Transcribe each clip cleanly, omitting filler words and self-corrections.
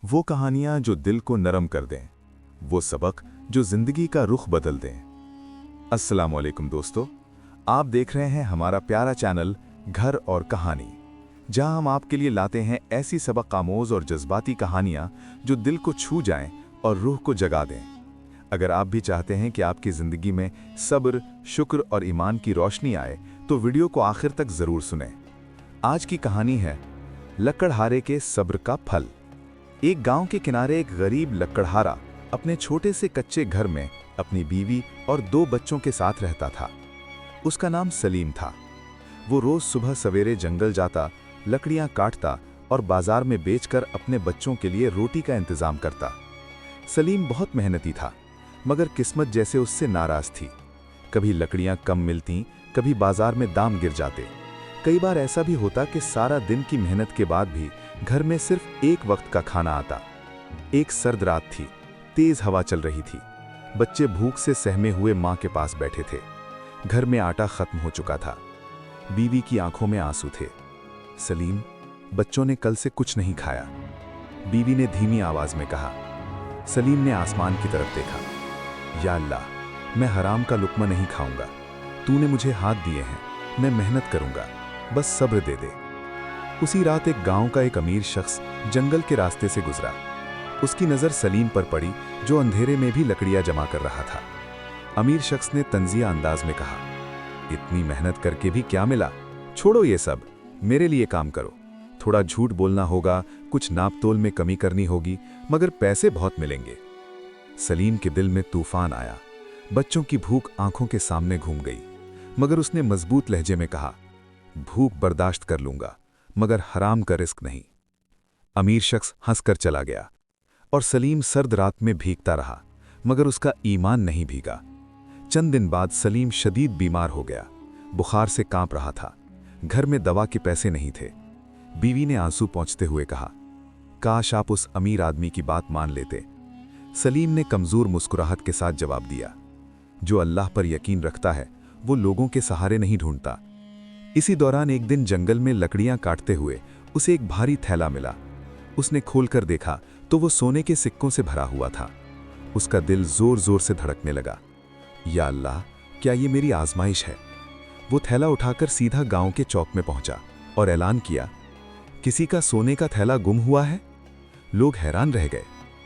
वो कहानियां जो दिल को नरम कर दें, वो सबक जो जिंदगी का रुख बदल दें। अस्सलाम वालेकुम दोस्तों, आप देख रहे हैं हमारा प्यारा चैनल घर और कहानी, जहां हम आपके लिए लाते हैं ऐसी सबक आमोज और जज्बाती कहानियां जो दिल को छू जाएं और रूह को जगा दें। अगर आप भी चाहते हैं कि आपकी जिंदगी में सब्र, शुक्र और ईमान की रोशनी आए, तो वीडियो को आखिर तक जरूर सुनें। आज की कहानी है लकड़हारे के सब्र का फल। एक गांव के किनारे एक गरीब लकड़हारा अपने छोटे से कच्चे घर में अपनी बीवी और 2 बच्चों के साथ रहता था। उसका नाम सलीम था। वो रोज सुबह सवेरे जंगल जाता, लकड़ियां काटता और बाजार में बेचकर अपने बच्चों के लिए रोटी का इंतजाम करता। सलीम बहुत मेहनती था, मगर किस्मत जैसे उससे नाराज थी। कभी लकड़ियां कम मिलती, कभी बाजार में दाम गिर जाते। कई बार ऐसा भी होता कि सारा दिन की मेहनत के बाद भी घर में सिर्फ एक वक्त का खाना आता। एक सर्द रात थी, तेज हवा चल रही थी। बच्चे भूख से सहमे हुए मां के पास बैठे थे। घर में आटा खत्म हो चुका था। बीवी की आंखों में आंसू थे। सलीम, बच्चों ने कल से कुछ नहीं खाया, बीवी ने धीमी आवाज में कहा। सलीम ने आसमान की तरफ देखा। या अल्लाह, मैं हराम का लुक्मा नहीं खाऊंगा। तूने मुझे हाथ दिए हैं, मैं मेहनत करूंगा, बस सब्र दे दे। उसी रात एक गांव का एक अमीर शख्स जंगल के रास्ते से गुजरा। उसकी नजर सलीम पर पड़ी, जो अंधेरे में भी लकड़ियां जमा कर रहा था। अमीर शख्स ने तंजिया अंदाज में कहा, इतनी मेहनत करके भी क्या मिला? छोड़ो ये सब, मेरे लिए काम करो। थोड़ा झूठ बोलना होगा, कुछ नाप तोल में कमी करनी होगी, मगर पैसे बहुत मिलेंगे। सलीम के दिल में तूफान आया। बच्चों की भूख आंखों के सामने घूम गई, मगर उसने मजबूत लहजे में कहा, भूख बर्दाश्त कर लूंगा, मगर हराम का रिस्क नहीं। अमीर शख्स हंसकर चला गया और सलीम सर्द रात में भीगता रहा, मगर उसका ईमान नहीं भीगा। चंद दिन बाद सलीम शदीद बीमार हो गया, बुखार से कांप रहा था। घर में दवा के पैसे नहीं थे। बीवी ने आंसू पोंछते हुए कहा, काश आप उस अमीर आदमी की बात मान लेते। सलीम ने कमजोर मुस्कुराहट के साथ जवाब दिया, जो अल्लाह पर यकीन रखता है वो लोगों के सहारे नहीं ढूंढता। इसी दौरान एक दिन जंगल में लकड़ियां काटते हुए उसे एक भारी थैला मिला। उसने खोलकर देखा तो वो सोने के सिक्कों से भरा हुआ था। उसका दिल जोर जोर से धड़कने लगा। या अल्लाह, क्या ये मेरी आजमाइश है? वो थैला उठाकर सीधा गांव के चौक में पहुंचा और ऐलान किया, किसी का सोने का थैला गुम हुआ है। लोग हैरान रह गए।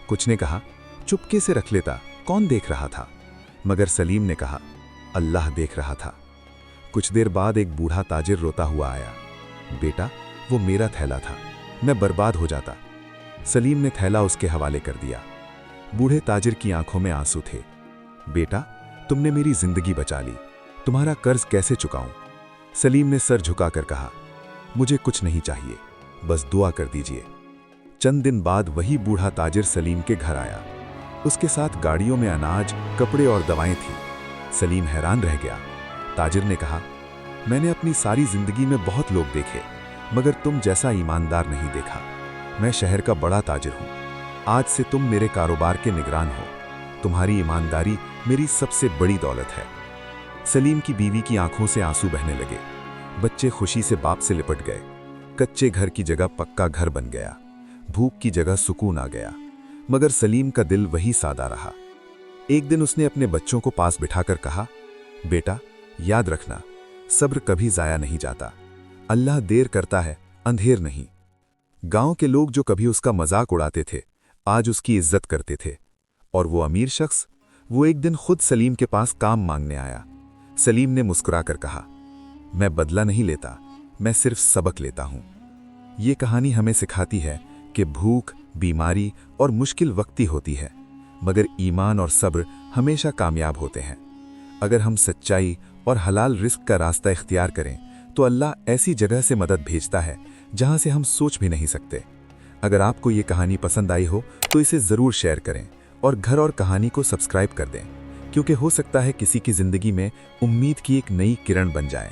कुछ ने कहा, चुपके से रख लेता, कौन देख रहा था? मगर सलीम ने कहा, अल्लाह देख रहा था। कुछ देर बाद एक बूढ़ा ताजिर रोता हुआ आया। बेटा, वो मेरा थैला था, मैं बर्बाद हो जाता। सलीम ने थैला उसके हवाले कर दिया। बूढ़े ताजिर की आंखों में आंसू थे। बेटा, तुमने मेरी जिंदगी बचा ली, तुम्हारा कर्ज कैसे चुकाऊं? सलीम ने सर झुकाकर कहा, मुझे कुछ नहीं चाहिए, बस दुआ कर दीजिए। चंद दिन बाद वही बूढ़ा ताजिर सलीम के घर आया। उसके साथ गाड़ियों में अनाज, कपड़े और दवाएं थी। सलीम हैरान रह गया। ताजिर ने कहा, मैंने अपनी सारी जिंदगी में बहुत लोग देखे, मगर तुम जैसा ईमानदार नहीं देखा। मैं शहर का बड़ा ताजिर हूं। आज से तुम मेरे कारोबार के निगरान हो। तुम्हारी ईमानदारी मेरी सबसे बड़ी दौलत है। सलीम की बीवी की आंखों से आंसू बहने लगे। बच्चे खुशी से बाप से लिपट गए। कच्चे घर की जगह पक्का घर बन गया। भूख की जगह सुकून आ गया। मगर सलीम का दिल वही सादा रहा। एक दिन उसने अपने बच्चों को पास बिठाकर कहा, बेटा, याद रखना, सब्र कभी जाया नहीं जाता। अल्लाह देर करता है, अंधेर नहीं। गांव के लोग जो कभी उसका मजाक उड़ाते थे, आज उसकी इज्जत करते थे। और वो अमीर शख्स, वो एक दिन खुद सलीम के पास काम मांगने आया। सलीम ने मुस्कुराकर कहा, मैं बदला नहीं लेता, मैं सिर्फ सबक लेता हूं। ये कहानी हमें सिखाती है कि भूख, बीमारी और मुश्किल वक्ती होती है, मगर ईमान और सब्र हमेशा कामयाब होते हैं। अगर हम सच्चाई और हलाल रिस्क का रास्ता इख्तियार करें, तो अल्लाह ऐसी जगह से मदद भेजता है जहां से हम सोच भी नहीं सकते। अगर आपको ये कहानी पसंद आई हो तो इसे ज़रूर शेयर करें और घर और कहानी को सब्सक्राइब कर दें, क्योंकि हो सकता है किसी की ज़िंदगी में उम्मीद की एक नई किरण बन जाए।